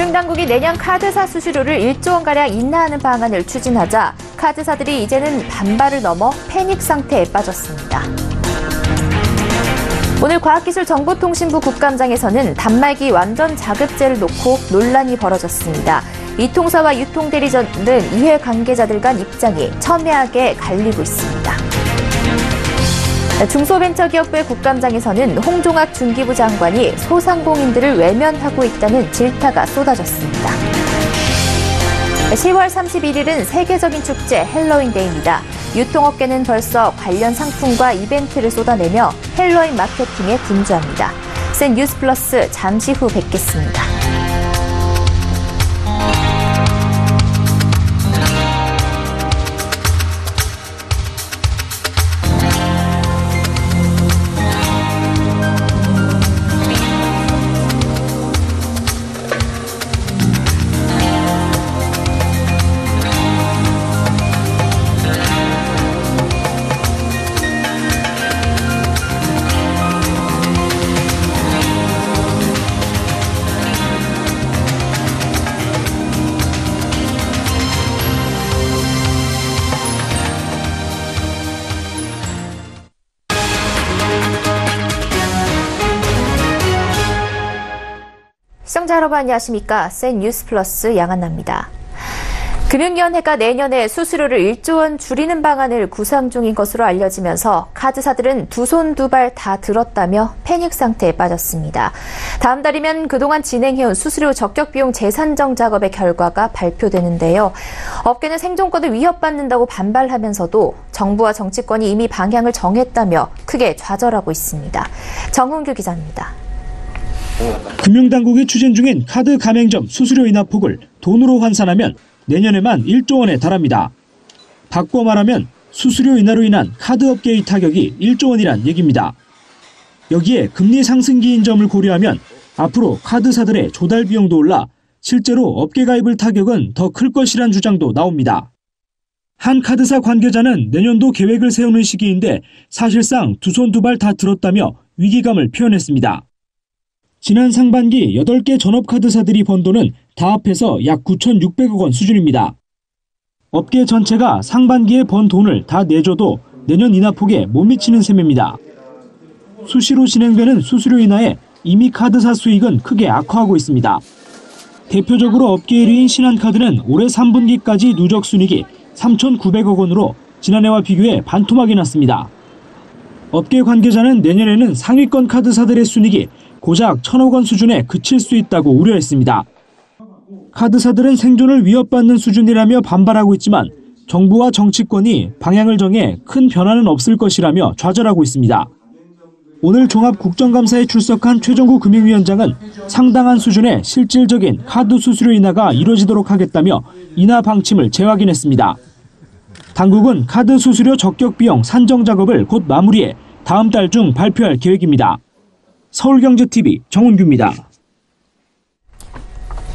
금융당국이 내년 카드사 수수료를 1조 원가량 인하하는 방안을 추진하자 카드사들이 이제는 반발을 넘어 패닉 상태에 빠졌습니다. 오늘 과학기술정보통신부 국감장에서는 단말기 완전 자급제를 놓고 논란이 벌어졌습니다. 이 통사와 유통대리점은 이해 관계자들 간 입장이 첨예하게 갈리고 있습니다. 중소벤처기업부의 국감장에서는 홍종학 중기부 장관이 소상공인들을 외면하고 있다는 질타가 쏟아졌습니다. 10월 31일은 세계적인 축제 헬로윈데이입니다. 유통업계는 벌써 관련 상품과 이벤트를 쏟아내며 헬로윈 마케팅에 분주합니다. 센 뉴스 플러스 잠시 후 뵙겠습니다. 시청자 여러분 안녕하십니까? 센 뉴스 플러스 양한나입니다. 금융위원회가 내년에 수수료를 1조 원 줄이는 방안을 구상 중인 것으로 알려지면서 카드사들은 두 손 두 발 다 들었다며 패닉 상태에 빠졌습니다. 다음 달이면 그동안 진행해온 수수료 적격 비용 재산정 작업의 결과가 발표되는데요. 업계는 생존권을 위협받는다고 반발하면서도 정부와 정치권이 이미 방향을 정했다며 크게 좌절하고 있습니다. 정훈규 기자입니다. 금융당국이 추진 중인 카드 가맹점 수수료 인하 폭을 돈으로 환산하면 내년에만 1조 원에 달합니다. 바꿔 말하면 수수료 인하로 인한 카드업계의 타격이 1조 원이란 얘기입니다. 여기에 금리 상승기인 점을 고려하면 앞으로 카드사들의 조달 비용도 올라 실제로 업계가 입을 타격은 더 클 것이란 주장도 나옵니다. 한 카드사 관계자는 내년도 계획을 세우는 시기인데 사실상 두 손 두 발 다 들었다며 위기감을 표현했습니다. 지난 상반기 8개 전업카드사들이 번 돈은 다 합해서 약 9,600억 원 수준입니다. 업계 전체가 상반기에 번 돈을 다 내줘도 내년 인하폭에 못 미치는 셈입니다. 수시로 진행되는 수수료 인하에 이미 카드사 수익은 크게 악화하고 있습니다. 대표적으로 업계 1위인 신한카드는 올해 3분기까지 누적 순이익이 3,900억 원으로 지난해와 비교해 반토막이 났습니다. 업계 관계자는 내년에는 상위권 카드사들의 순이익이 고작 1,000억 원 수준에 그칠 수 있다고 우려했습니다. 카드사들은 생존을 위협받는 수준이라며 반발하고 있지만 정부와 정치권이 방향을 정해 큰 변화는 없을 것이라며 좌절하고 있습니다. 오늘 종합국정감사에 출석한 최종구 금융위원장은 상당한 수준의 실질적인 카드 수수료 인하가 이루어지도록 하겠다며 인하 방침을 재확인했습니다. 당국은 카드 수수료 적격 비용 산정 작업을 곧 마무리해 다음 달 중 발표할 계획입니다. 서울경제TV 정훈규입니다.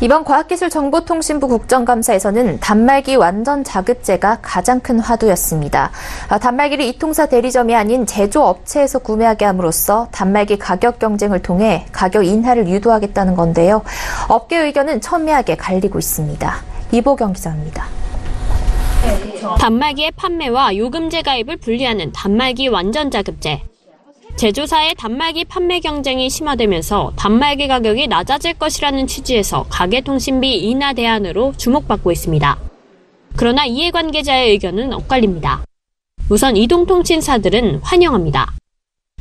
이번 과학기술정보통신부 국정감사에서는 단말기 완전 자급제가 가장 큰 화두였습니다. 단말기를 이통사 대리점이 아닌 제조업체에서 구매하게 함으로써 단말기 가격 경쟁을 통해 가격 인하를 유도하겠다는 건데요. 업계 의견은 첨예하게 갈리고 있습니다. 이보경 기자입니다. 단말기의 판매와 요금제 가입을 분리하는 단말기 완전 자급제. 제조사의 단말기 판매 경쟁이 심화되면서 단말기 가격이 낮아질 것이라는 취지에서 가계통신비 인하 대안으로 주목받고 있습니다. 그러나 이해관계자의 의견은 엇갈립니다. 우선 이동통신사들은 환영합니다.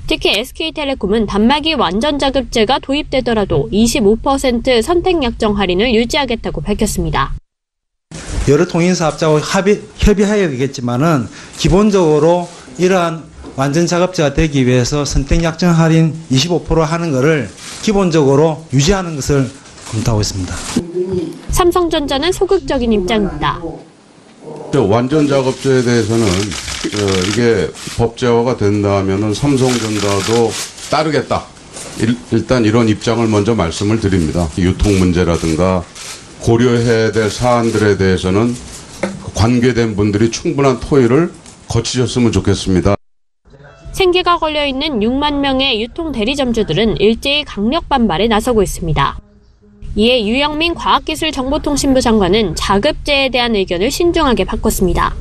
특히 SK텔레콤은 단말기 완전 자급제가 도입되더라도 25% 선택 약정 할인을 유지하겠다고 밝혔습니다. 여러 통신사업자와 협의해야 되겠지만은 기본적으로 이러한 완전 자급제가 되기 위해서 선택 약정 할인 25% 하는 것을 기본적으로 유지하는 것을 검토하고 있습니다. 삼성전자는 소극적인 입장입니다. 완전 작업제에 대해서는 이게 법제화가 된다면은 삼성전자도 따르겠다. 일단 이런 입장을 먼저 말씀을 드립니다. 유통 문제라든가 고려해야 될 사안들에 대해서는 관계된 분들이 충분한 토의를 거치셨으면 좋겠습니다. 생계가 걸려있는 6만 명의 유통 대리점주들은 일제히 강력 반발에 나서고 있습니다. 이에 유영민 과학기술정보통신부 장관은 자급제에 대한 의견을 신중하게 바꿨습니다.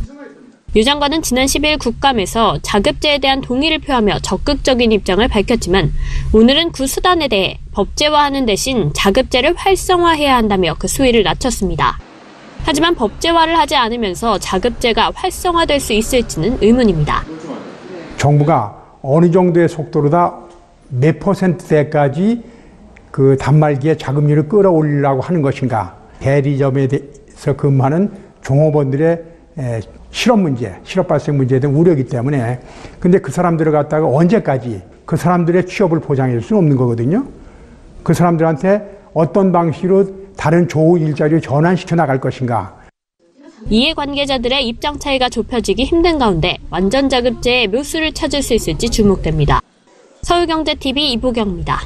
유 장관은 지난 10일 국감에서 자급제에 대한 동의를 표하며 적극적인 입장을 밝혔지만 오늘은 그 수단에 대해 법제화하는 대신 자급제를 활성화해야 한다며 그 수위를 낮췄습니다. 하지만 법제화를 하지 않으면서 자급제가 활성화될 수 있을지는 의문입니다. 정부가 어느 정도의 속도로다 몇 %대까지 그 단말기의 자금률을 끌어올리려고 하는 것인가. 대리점에서 근무하는 종업원들의 실업 문제, 실업 발생 문제에 대한 우려이기 때문에 근데 그 사람들을 갖다가 언제까지 그 사람들의 취업을 보장해 줄 수는 없는 거거든요. 그 사람들한테 어떤 방식으로 다른 조후 일자리를 전환시켜 나갈 것인가. 이해 관계자들의 입장 차이가 좁혀지기 힘든 가운데 완전 자급제의 묘수를 찾을 수 있을지 주목됩니다. 서울경제TV 이보경입니다.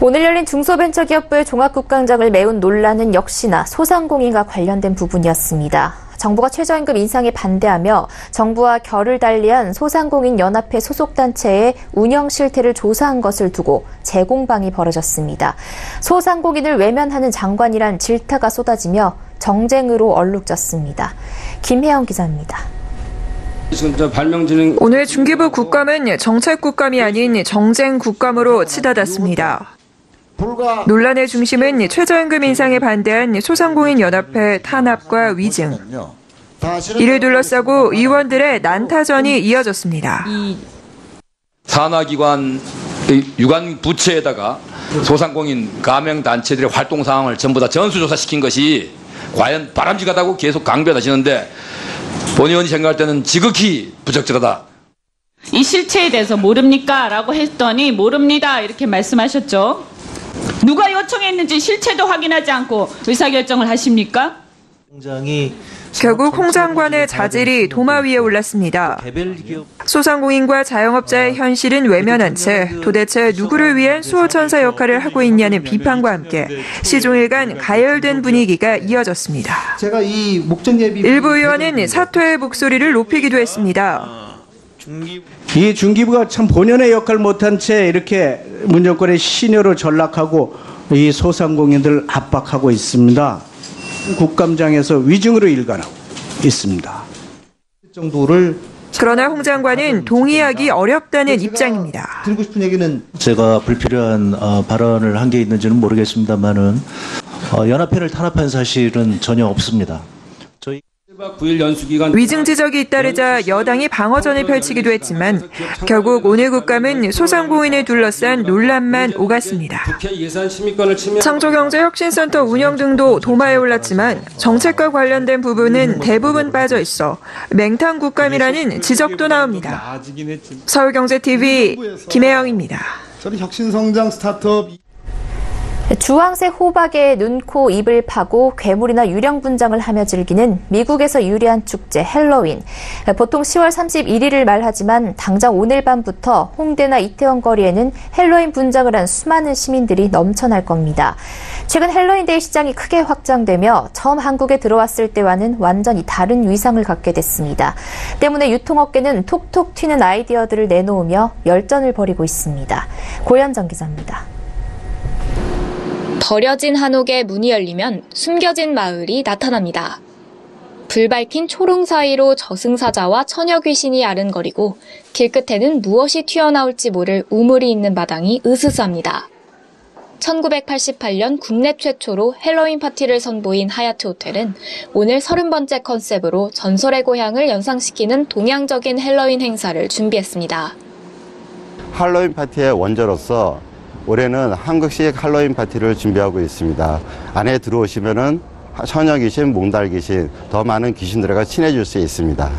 오늘 열린 중소벤처기업부의 종합국감장을 메운 논란은 역시나 소상공인과 관련된 부분이었습니다. 정부가 최저임금 인상에 반대하며 정부와 결을 달리한 소상공인연합회 소속단체의 운영 실태를 조사한 것을 두고 재공방이 벌어졌습니다. 소상공인을 외면하는 장관이란 질타가 쏟아지며 정쟁으로 얼룩졌습니다. 김혜영 기자입니다. 오늘 중기부 국감은 정책국감이 아닌 정쟁국감으로 치닫았습니다. 논란의 중심은 최저임금 인상에 반대한 소상공인연합회 탄압과 위증. 이를 둘러싸고 의원들의 난타전이 이어졌습니다. 산하기관 유관 부처에다가 소상공인 가맹단체들의 활동 상황을 전부 다 전수조사시킨 것이 과연 바람직하다고 계속 강변하시는데 본 의원이 생각할 때는 지극히 부적절하다. 이 실체에 대해서 모릅니까? 라고 했더니 모릅니다. 이렇게 말씀하셨죠. 누가 요청했는지 실체도 확인하지 않고 의사결정을 하십니까? 결국 홍 장관의 자질이 도마 위에 올랐습니다. 소상공인과 자영업자의 현실은 외면한 채 도대체 누구를 위한 수호천사 역할을 하고 있냐는 비판과 함께 시종일관 가열된 분위기가 이어졌습니다. 일부 의원은 사퇴의 목소리를 높이기도 했습니다. 이 중기부가 참 본연의 역할을 못한 채 이렇게 문정권의 신여로 전락하고 이 소상공인들 압박하고 있습니다. 국감장에서 위증으로 일관하고 있습니다. 그러나 홍 장관은 동의하기 어렵다는 입장입니다. 드리고 싶은 얘기는 제가 불필요한 발언을 한 게 있는지는 모르겠습니다만은 연합회를 탄압한 사실은 전혀 없습니다. 위증 지적이 잇따르자 여당이 방어전을 펼치기도 했지만 결국 오늘 국감은 소상공인을 둘러싼 논란만 오갔습니다. 창조경제혁신센터 운영 등도 도마에 올랐지만 정책과 관련된 부분은 대부분 빠져 있어 맹탕 국감이라는 지적도 나옵니다. 서울경제TV 김혜영입니다. 혁신성장 스타트업 주황색 호박에 눈, 코, 입을 파고 괴물이나 유령 분장을 하며 즐기는 미국에서 유래한 축제 헬로윈. 보통 10월 31일을 말하지만 당장 오늘 밤부터 홍대나 이태원 거리에는 헬로윈 분장을 한 수많은 시민들이 넘쳐날 겁니다. 최근 헬로윈데이 시장이 크게 확장되며 처음 한국에 들어왔을 때와는 완전히 다른 위상을 갖게 됐습니다. 때문에 유통업계는 톡톡 튀는 아이디어들을 내놓으며 열전을 벌이고 있습니다. 고현정 기자입니다. 버려진 한옥에 문이 열리면 숨겨진 마을이 나타납니다. 불 밝힌 초롱 사이로 저승사자와 처녀 귀신이 아른거리고 길끝에는 무엇이 튀어나올지 모를 우물이 있는 마당이 으스스합니다. 1988년 국내 최초로 헬로윈 파티를 선보인 하얏트 호텔은 오늘 30번째 컨셉으로 전설의 고향을 연상시키는 동양적인 헬로윈 행사를 준비했습니다. 할로윈 파티의 원조로서 올해는 한국식 할로윈 파티를 준비하고 있습니다. 안에 들어오시면은 처녀 귀신, 몽달 귀신, 더 많은 귀신들과 친해질 수 있습니다.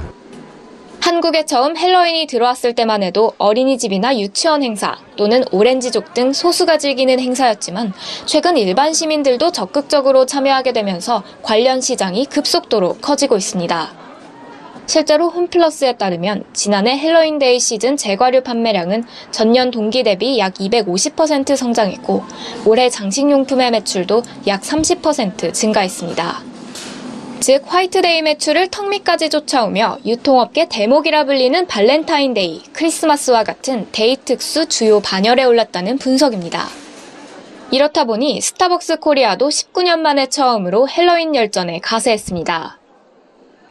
한국에 처음 헬로윈이 들어왔을 때만 해도 어린이집이나 유치원 행사 또는 오렌지족 등 소수가 즐기는 행사였지만 최근 일반 시민들도 적극적으로 참여하게 되면서 관련 시장이 급속도로 커지고 있습니다. 실제로 홈플러스에 따르면 지난해 헬로윈데이 시즌 제과류 판매량은 전년 동기 대비 약 250% 성장했고 올해 장식용품의 매출도 약 30% 증가했습니다. 즉 화이트데이 매출을 턱 밑까지 쫓아오며 유통업계 대목이라 불리는 발렌타인데이, 크리스마스와 같은 데이 특수 주요 반열에 올랐다는 분석입니다. 이렇다 보니 스타벅스 코리아도 19년 만에 처음으로 헬로윈 열전에 가세했습니다.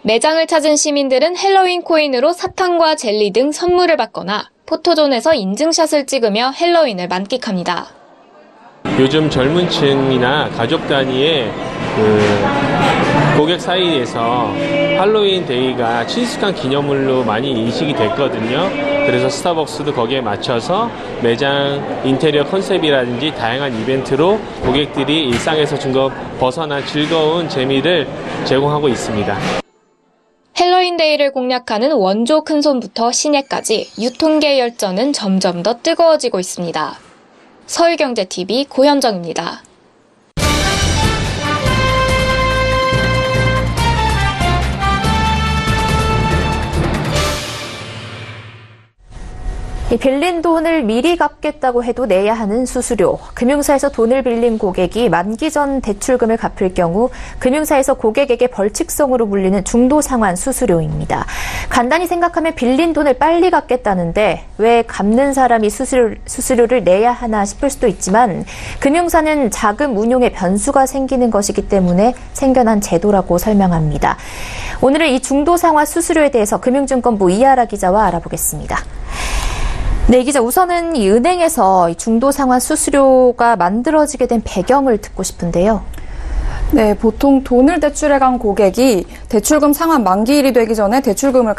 매장을 찾은 시민들은 헬로윈 코인으로 사탕과 젤리 등 선물을 받거나 포토존에서 인증샷을 찍으며 헬로윈을 만끽합니다. 요즘 젊은 층이나 가족 단위의 고객 사이에서 할로윈 데이가 친숙한 기념물로 많이 인식이 됐거든요. 그래서 스타벅스도 거기에 맞춰서 매장 인테리어 컨셉이라든지 다양한 이벤트로 고객들이 일상에서 좀 더 벗어난 즐거운 재미를 제공하고 있습니다. 헬로윈 데이를 공략하는 원조 큰손부터 시내까지 유통계 열전은 점점 더 뜨거워지고 있습니다. 서울경제TV 고현정입니다. 빌린 돈을 미리 갚겠다고 해도 내야 하는 수수료. 금융사에서 돈을 빌린 고객이 만기 전 대출금을 갚을 경우 금융사에서 고객에게 벌칙성으로 물리는 중도상환 수수료입니다. 간단히 생각하면 빌린 돈을 빨리 갚겠다는데 왜 갚는 사람이 수수료를 내야 하나 싶을 수도 있지만 금융사는 자금 운용에 변수가 생기는 것이기 때문에 생겨난 제도라고 설명합니다. 오늘은 이 중도상환 수수료에 대해서 금융증권부 이하라 기자와 알아보겠습니다. 네, 기자, 우선은 이 은행에서 중도상환 수수료가 만들어지게 된 배경을 듣고 싶은데요. 네, 보통 돈을 대출해간 고객이 대출금 상환 만기일이 되기 전에 대출금을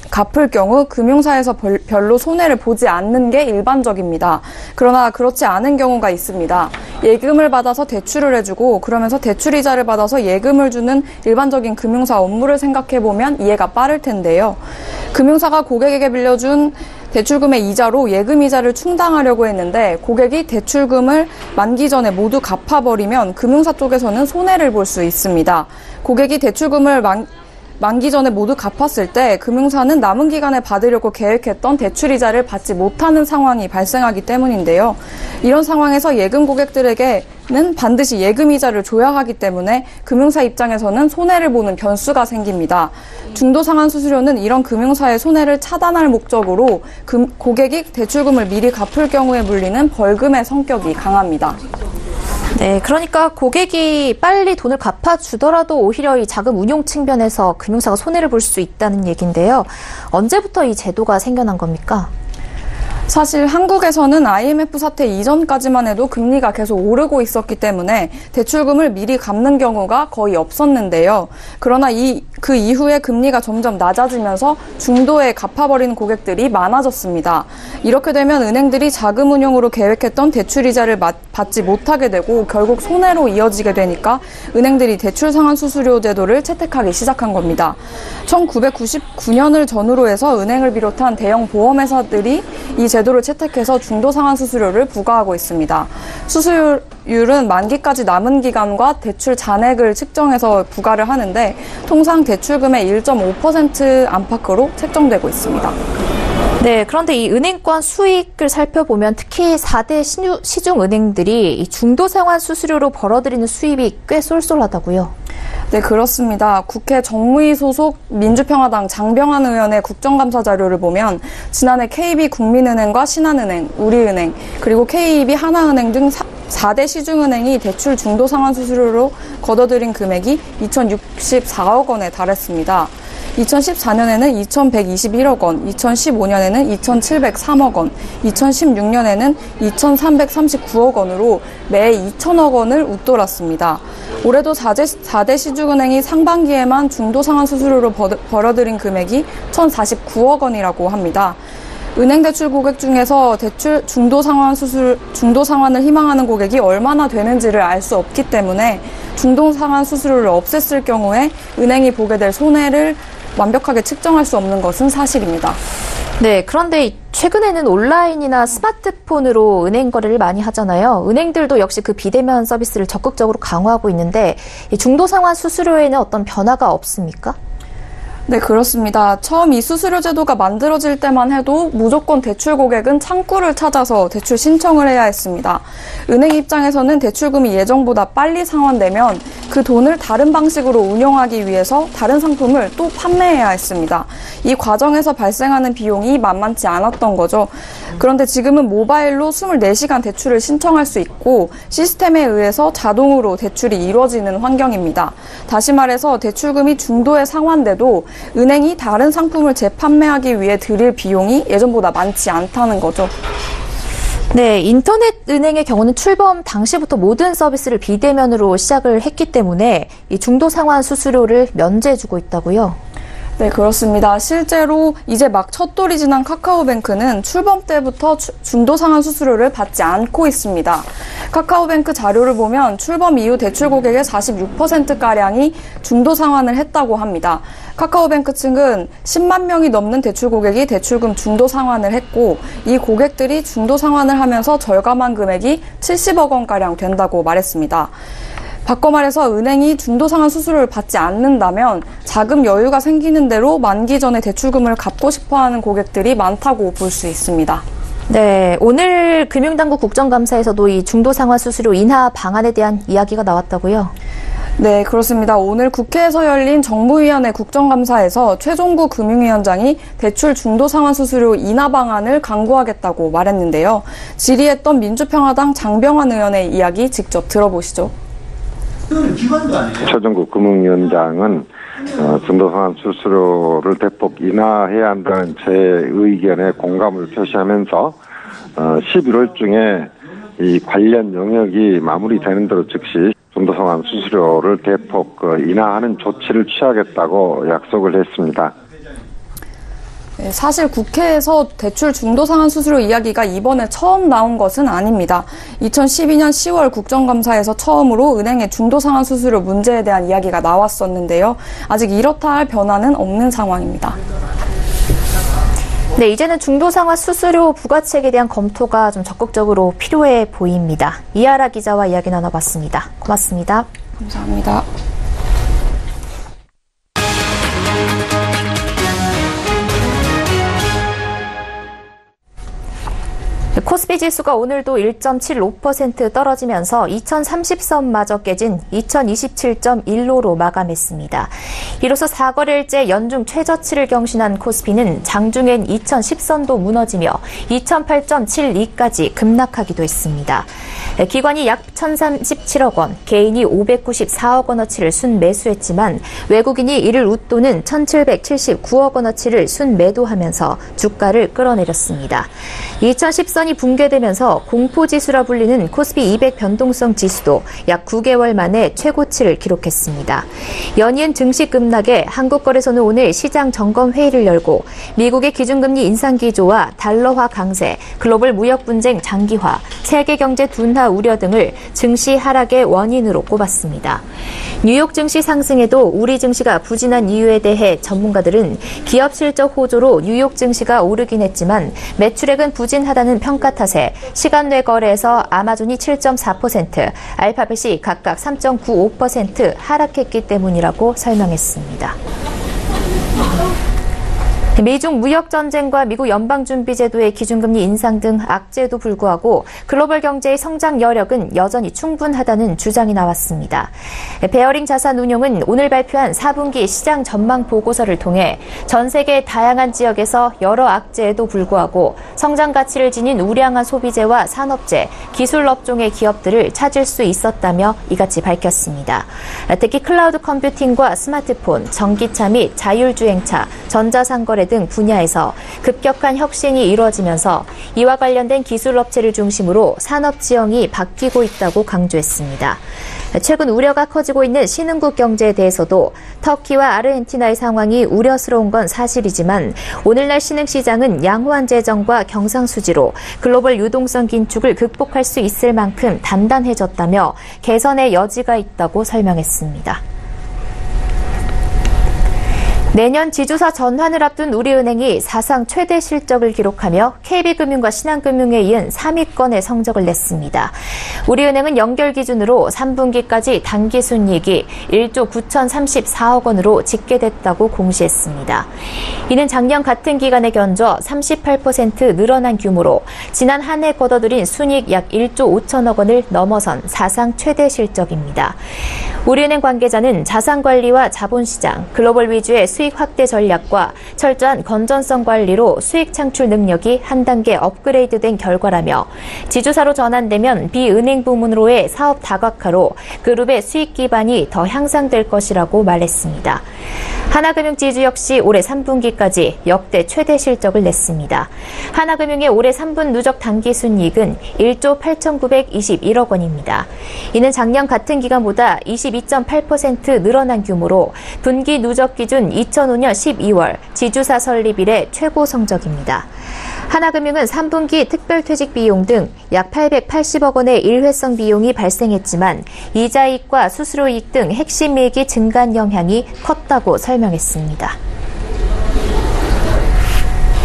갚을 경우 금융사에서 별로 손해를 보지 않는 게 일반적입니다. 그러나 그렇지 않은 경우가 있습니다. 예금을 받아서 대출을 해주고 그러면서 대출이자를 받아서 예금을 주는 일반적인 금융사 업무를 생각해보면 이해가 빠를 텐데요. 금융사가 고객에게 빌려준 대출금의 이자로 예금 이자를 충당하려고 했는데 고객이 대출금을 만기 전에 모두 갚아버리면 금융사 쪽에서는 손해를 볼 수 있습니다. 고객이 대출금을 만기 전에 모두 갚았을 때 금융사는 남은 기간에 받으려고 계획했던 대출 이자를 받지 못하는 상황이 발생하기 때문인데요. 이런 상황에서 예금 고객들에게는 반드시 예금 이자를 줘야 하기 때문에 금융사 입장에서는 손해를 보는 변수가 생깁니다. 중도상환 수수료는 이런 금융사의 손해를 차단할 목적으로 고객이 대출금을 미리 갚을 경우에 물리는 벌금의 성격이 강합니다. 네, 그러니까 고객이 빨리 돈을 갚아주더라도 오히려 이 자금 운용 측면에서 금융사가 손해를 볼 수 있다는 얘기인데요. 언제부터 이 제도가 생겨난 겁니까? 사실 한국에서는 IMF 사태 이전까지만 해도 금리가 계속 오르고 있었기 때문에 대출금을 미리 갚는 경우가 거의 없었는데요. 그러나 그 이후에 금리가 점점 낮아지면서 중도에 갚아버리는 고객들이 많아졌습니다. 이렇게 되면 은행들이 자금 운용으로 계획했던 대출이자를 받지 못하게 되고 결국 손해로 이어지게 되니까 은행들이 대출 상환 수수료 제도를 채택하기 시작한 겁니다. 1999년을 전후로 해서 은행을 비롯한 대형 보험회사들이 이 제도를 채택해서 중도상환 수수료를 부과하고 있습니다. 수수료율은 만기까지 남은 기간과 대출 잔액을 측정해서 부과를 하는데 통상 대출금의 1.5% 안팎으로 책정되고 있습니다. 네, 그런데 이 은행권 수익을 살펴보면 특히 4대 시중은행들이 이 중도상환 수수료로 벌어들이는 수입이 꽤 쏠쏠하다고요. 네, 그렇습니다. 국회 정무위 소속 민주평화당 장병환 의원의 국정감사 자료를 보면 지난해 KB국민은행과 신한은행, 우리은행, 그리고 KEB 하나은행 등 4대 시중은행이 대출 중도상환 수수료로 걷어들인 금액이 2,064억 원에 달했습니다. 2014년에는 2,121억 원, 2015년에는 2,703억 원, 2016년에는 2,339억 원으로 매 2천억 원을 웃돌았습니다. 올해도 4대 시중은행이 상반기에만 중도상환 수수료로 벌어들인 금액이 1,049억 원이라고 합니다. 은행 대출 고객 중에서 대출 중도상환을 희망하는 고객이 얼마나 되는지를 알 수 없기 때문에 중도상환 수수료를 없앴을 경우에 은행이 보게 될 손해를 완벽하게 측정할 수 없는 것은 사실입니다. 네, 그런데 최근에는 온라인이나 스마트폰으로 은행 거래를 많이 하잖아요. 은행들도 역시 그 비대면 서비스를 적극적으로 강화하고 있는데 이 중도상환 수수료에는 어떤 변화가 없습니까? 네, 그렇습니다. 처음 이 수수료 제도가 만들어질 때만 해도 무조건 대출 고객은 창구를 찾아서 대출 신청을 해야 했습니다. 은행 입장에서는 대출금이 예정보다 빨리 상환되면 그 돈을 다른 방식으로 운용하기 위해서 다른 상품을 또 판매해야 했습니다. 이 과정에서 발생하는 비용이 만만치 않았던 거죠. 그런데 지금은 모바일로 24시간 대출을 신청할 수 있고 시스템에 의해서 자동으로 대출이 이루어지는 환경입니다. 다시 말해서 대출금이 중도에 상환돼도 은행이 다른 상품을 재판매하기 위해 들일 비용이 예전보다 많지 않다는 거죠. 네, 인터넷 은행의 경우는 출범 당시부터 모든 서비스를 비대면으로 시작을 했기 때문에 이 중도 상환 수수료를 면제해주고 있다고요? 네, 그렇습니다. 실제로 이제 막 첫 돌이 지난 카카오뱅크는 출범 때부터 중도 상환 수수료를 받지 않고 있습니다. 카카오뱅크 자료를 보면 출범 이후 대출 고객의 46%가량이 중도 상환을 했다고 합니다. 카카오뱅크 측은 10만 명이 넘는 대출 고객이 대출금 중도 상환을 했고 이 고객들이 중도 상환을 하면서 절감한 금액이 70억 원가량 된다고 말했습니다. 바꿔 말해서 은행이 중도 상환 수수료를 받지 않는다면 자금 여유가 생기는 대로 만기 전에 대출금을 갚고 싶어하는 고객들이 많다고 볼 수 있습니다. 네, 오늘 금융당국 국정감사에서도 이 중도 상환 수수료 인하 방안에 대한 이야기가 나왔다고요? 네, 그렇습니다. 오늘 국회에서 열린 정무위원회 국정감사에서 최종구 금융위원장이 대출 중도 상환 수수료 인하 방안을 강구하겠다고 말했는데요. 질의했던 민주평화당 장병환 의원의 이야기 직접 들어보시죠. 최종구 금융위원장은 중도상환 수수료를 대폭 인하해야 한다는 제 의견에 공감을 표시하면서 11월 중에 이 관련 영역이 마무리되는 대로 즉시 중도상환 수수료를 대폭 인하하는 조치를 취하겠다고 약속을 했습니다. 사실 국회에서 대출 중도 상환 수수료 이야기가 이번에 처음 나온 것은 아닙니다. 2012년 10월 국정감사에서 처음으로 은행의 중도 상환 수수료 문제에 대한 이야기가 나왔었는데요. 아직 이렇다 할 변화는 없는 상황입니다. 네, 이제는 중도 상환 수수료 부과책에 대한 검토가 좀 적극적으로 필요해 보입니다. 이하라 기자와 이야기 나눠봤습니다. 고맙습니다. 감사합니다. 코스피 지수가 오늘도 1.75% 떨어지면서 2030선마저 깨진 2027.15로 마감했습니다. 이로써 4거래일째 연중 최저치를 경신한 코스피는 장중엔 2010선도 무너지며 2008.72까지 급락하기도 했습니다. 기관이 약 1,037억 원, 개인이 594억 원어치를 순매수했지만 외국인이 이를 웃도는 1,779억 원어치를 순매도하면서 주가를 끌어내렸습니다. 2010선이 붕괴되면서 공포지수라 불리는 코스피 200 변동성 지수도 약 9개월 만에 최고치를 기록했습니다. 연이은 증시 급락에 한국거래소는 오늘 시장 점검 회의를 열고 미국의 기준금리 인상 기조와 달러화 강세, 글로벌 무역 분쟁 장기화, 세계 경제 둔화 우려 등을 증시 하락의 원인으로 꼽았습니다. 뉴욕 증시 상승에도 우리 증시가 부진한 이유에 대해 전문가들은 기업 실적 호조로 뉴욕 증시가 오르긴 했지만 매출액은 부진하다는 평가 탓에 시간 내 거래에서 아마존이 7.4%, 알파벳이 각각 3.95% 하락했기 때문이라고 설명했습니다. 미중 무역전쟁과 미국 연방준비제도의 기준금리 인상 등 악재에도 불구하고 글로벌 경제의 성장 여력은 여전히 충분하다는 주장이 나왔습니다. 베어링 자산운용은 오늘 발표한 4분기 시장 전망 보고서를 통해 전 세계 다양한 지역에서 여러 악재에도 불구하고 성장 가치를 지닌 우량한 소비재와 산업재, 기술 업종의 기업들을 찾을 수 있었다며 이같이 밝혔습니다. 특히 클라우드 컴퓨팅과 스마트폰, 전기차 및 자율주행차, 전자상거래 등 분야에서 급격한 혁신이 이루어지면서 이와 관련된 기술업체를 중심으로 산업 지형이 바뀌고 있다고 강조했습니다. 최근 우려가 커지고 있는 신흥국 경제에 대해서도 터키와 아르헨티나의 상황이 우려스러운 건 사실이지만 오늘날 신흥시장은 양호한 재정과 경상수지로 글로벌 유동성 긴축을 극복할 수 있을 만큼 단단해졌다며 개선의 여지가 있다고 설명했습니다. 내년 지주사 전환을 앞둔 우리은행이 사상 최대 실적을 기록하며 KB금융과 신한금융에 이은 3위권의 성적을 냈습니다. 우리은행은 연결 기준으로 3분기까지 당기순이익이 1조 9,034억 원으로 집계됐다고 공시했습니다. 이는 작년 같은 기간에 견줘 38% 늘어난 규모로 지난 한 해 거둬들인 순이익 약 1조 5천억 원을 넘어선 사상 최대 실적입니다. 우리은행 관계자는 자산관리와 자본시장, 글로벌 위주의 수익 확대 전략과 철저한 건전성 관리로 수익 창출 능력이 한 단계 업그레이드된 결과라며 지주사로 전환되면 비은행 부문으로의 사업 다각화로 그룹의 수익 기반이 더 향상될 것이라고 말했습니다. 하나금융 지주 역시 올해 3분기까지 역대 최대 실적을 냈습니다. 하나금융의 올해 3분 누적 당기순이익은 1조 8,921억 원입니다. 이는 작년 같은 기간보다 22.8% 늘어난 규모로 분기 누적 기준 2005년 12월 지주사 설립 이래 최고 성적입니다. 하나금융은 3분기 특별퇴직 비용 등 약 880억 원의 일회성 비용이 발생했지만 이자이익과 수수료이익 등 핵심 이익이 증가한 영향이 컸다고 설명했습니다.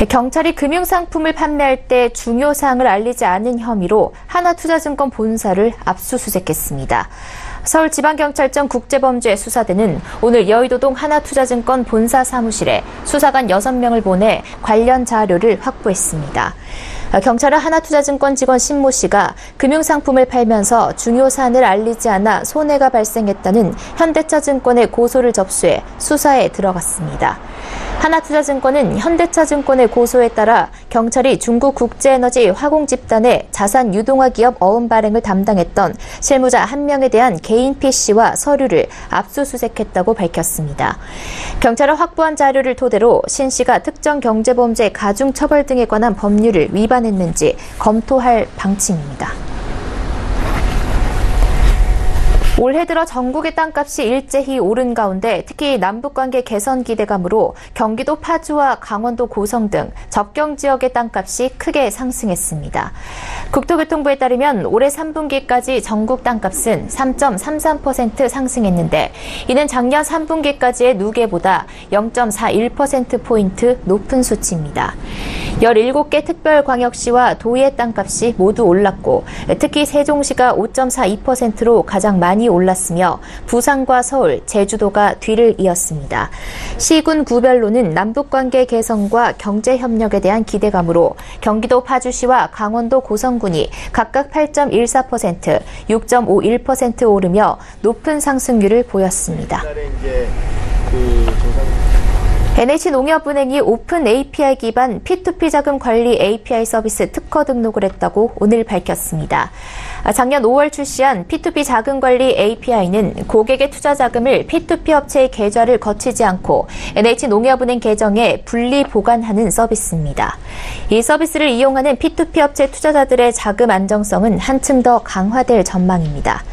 경찰이 금융상품을 판매할 때 중요 사항을 알리지 않은 혐의로 하나투자증권 본사를 압수수색했습니다. 서울지방경찰청 국제범죄수사대는 오늘 여의도동 하나투자증권 본사 사무실에 수사관 6명을 보내 관련 자료를 확보했습니다. 경찰은 하나투자증권 직원 신모 씨가 금융상품을 팔면서 중요 사안을 알리지 않아 손해가 발생했다는 현대차증권의 고소를 접수해 수사에 들어갔습니다. 하나투자증권은 현대차증권의 고소에 따라 경찰이 중국 국제에너지 화공집단의 자산 유동화 기업 어음 발행을 담당했던 실무자 1명에 대한 개인 PC와 서류를 압수수색했다고 밝혔습니다. 경찰은 확보한 자료를 토대로 신 씨가 특정 경제범죄 가중처벌 등에 관한 법률을 위반했는지 검토할 방침입니다. 올해 들어 전국의 땅값이 일제히 오른 가운데 특히 남북관계 개선 기대감으로 경기도 파주와 강원도 고성 등 접경 지역의 땅값이 크게 상승했습니다. 국토교통부에 따르면 올해 3분기까지 전국 땅값은 3.33% 상승했는데 이는 작년 3분기까지의 누계보다 0.41%포인트 높은 수치입니다. 17개 특별광역시와 도의 땅값이 모두 올랐고 특히 세종시가 5.42%로 가장 많이 올랐으며 부산과 서울, 제주도가 뒤를 이었습니다. 시군 구별로는 남북관계 개선과 경제협력에 대한 기대감으로 경기도 파주시와 강원도 고성군이 각각 8.14%, 6.51% 오르며 높은 상승률을 보였습니다. NH농협은행이 오픈 API 기반 P2P 자금 관리 API 서비스 특허 등록을 했다고 오늘 밝혔습니다. 작년 5월 출시한 P2P 자금 관리 API는 고객의 투자 자금을 P2P 업체의 계좌를 거치지 않고 NH농협은행 계정에 분리 보관하는 서비스입니다. 이 서비스를 이용하는 P2P 업체 투자자들의 자금 안정성은 한층 더 강화될 전망입니다.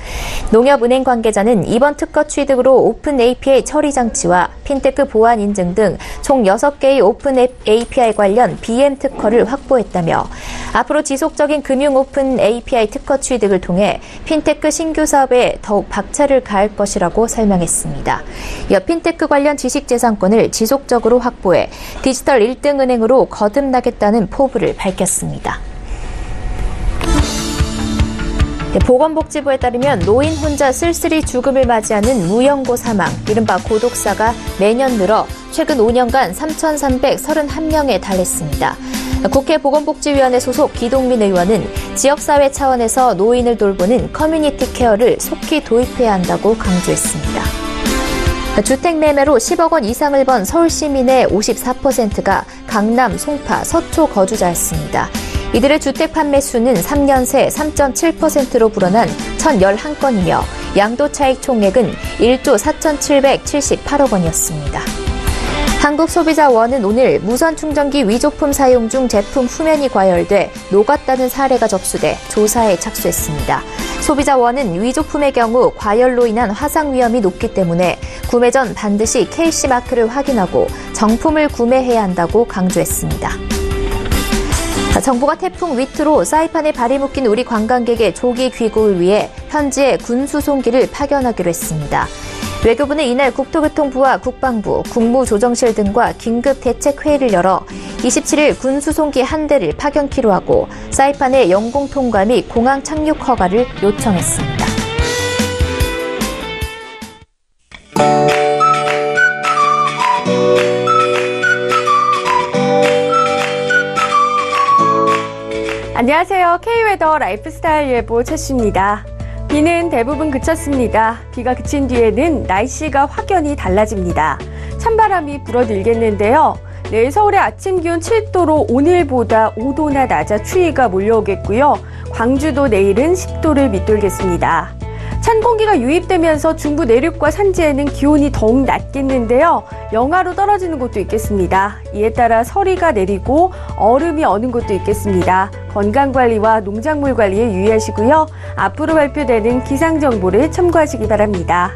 농협은행 관계자는 이번 특허 취득으로 오픈 API 처리 장치와 핀테크 보안 인증 등 총 6개의 오픈 API 관련 BM 특허를 확보했다며 앞으로 지속적인 금융 오픈 API 특허 취득을 통해 핀테크 신규 사업에 더욱 박차를 가할 것이라고 설명했습니다. 이어 핀테크 관련 지식재산권을 지속적으로 확보해 디지털 1등 은행으로 거듭나겠다는 포부를 밝혔습니다. 보건복지부에 따르면 노인 혼자 쓸쓸히 죽음을 맞이하는 무연고 사망, 이른바 고독사가 매년 늘어 최근 5년간 3,331명에 달했습니다. 국회 보건복지위원회 소속 기동민 의원은 지역사회 차원에서 노인을 돌보는 커뮤니티 케어를 속히 도입해야 한다고 강조했습니다. 주택 매매로 10억 원 이상을 번 서울 시민의 54%가 강남, 송파, 서초 거주자였습니다. 이들의 주택 판매 수는 3년 새 3.7%로 불어난 1,011건이며 양도차익 총액은 1조 4,778억 원이었습니다. 한국소비자원은 오늘 무선 충전기 위조품 사용 중 제품 후면이 과열돼 녹았다는 사례가 접수돼 조사에 착수했습니다. 소비자원은 위조품의 경우 과열로 인한 화상 위험이 높기 때문에 구매 전 반드시 KC 마크를 확인하고 정품을 구매해야 한다고 강조했습니다. 정부가 태풍 위트로 사이판에 발이 묶인 우리 관광객의 조기 귀국을 위해 현지에 군수송기를 파견하기로 했습니다. 외교부는 이날 국토교통부와 국방부, 국무조정실 등과 긴급 대책회의를 열어 27일 군수송기 한 대를 파견키로 하고 사이판의 영공 통과 및 공항 착륙 허가를 요청했습니다. 안녕하세요. K웨더 라이프스타일 예보 최씨입니다. 비는 대부분 그쳤습니다. 비가 그친 뒤에는 날씨가 확연히 달라집니다. 찬바람이 불어들겠는데요. 내일 서울의 아침 기온 7도로 오늘보다 5도나 낮아 추위가 몰려오겠고요. 광주도 내일은 10도를 밑돌겠습니다. 찬 공기가 유입되면서 중부 내륙과 산지에는 기온이 더욱 낮겠는데요. 영하로 떨어지는 곳도 있겠습니다. 이에 따라 서리가 내리고 얼음이 어는 곳도 있겠습니다. 건강관리와 농작물 관리에 유의하시고요. 앞으로 발표되는 기상정보를 참고하시기 바랍니다.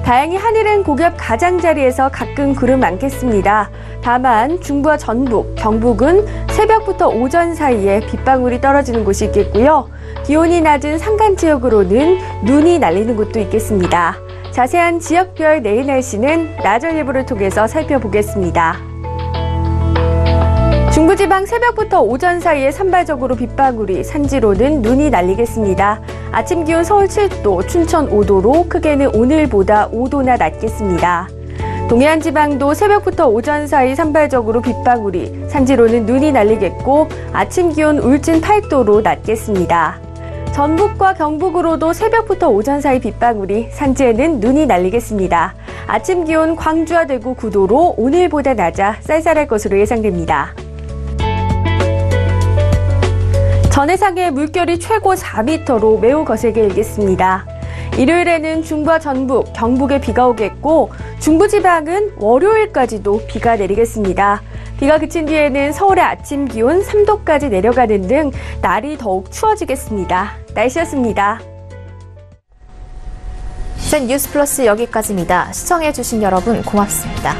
다행히 하늘은 고기압 가장자리에서 가끔 구름 많겠습니다. 다만 중부와 전북, 경북은 새벽부터 오전 사이에 빗방울이 떨어지는 곳이 있겠고요. 기온이 낮은 산간 지역으로는 눈이 날리는 곳도 있겠습니다. 자세한 지역별 내일 날씨는 나절 예보를 통해서 살펴보겠습니다. 중부지방 새벽부터 오전 사이에 산발적으로 빗방울이, 산지로는 눈이 날리겠습니다. 아침 기온 서울 7도, 춘천 5도로 크게는 오늘보다 5도나 낮겠습니다. 동해안 지방도 새벽부터 오전 사이 산발적으로 빗방울이, 산지로는 눈이 날리겠고 아침 기온 울진 8도로 낮겠습니다. 전북과 경북으로도 새벽부터 오전 사이 빗방울이, 산지에는 눈이 날리겠습니다. 아침 기온 광주와 대구 9도로 오늘보다 낮아 쌀쌀할 것으로 예상됩니다. 전해상의 물결이 최고 4m로 매우 거세게 일겠습니다. 일요일에는 중부와 전북, 경북에 비가 오겠고 중부지방은 월요일까지도 비가 내리겠습니다. 비가 그친 뒤에는 서울의 아침 기온 3도까지 내려가는 등 날이 더욱 추워지겠습니다. 날씨였습니다. 센 뉴스 플러스 여기까지입니다. 시청해주신 여러분 고맙습니다.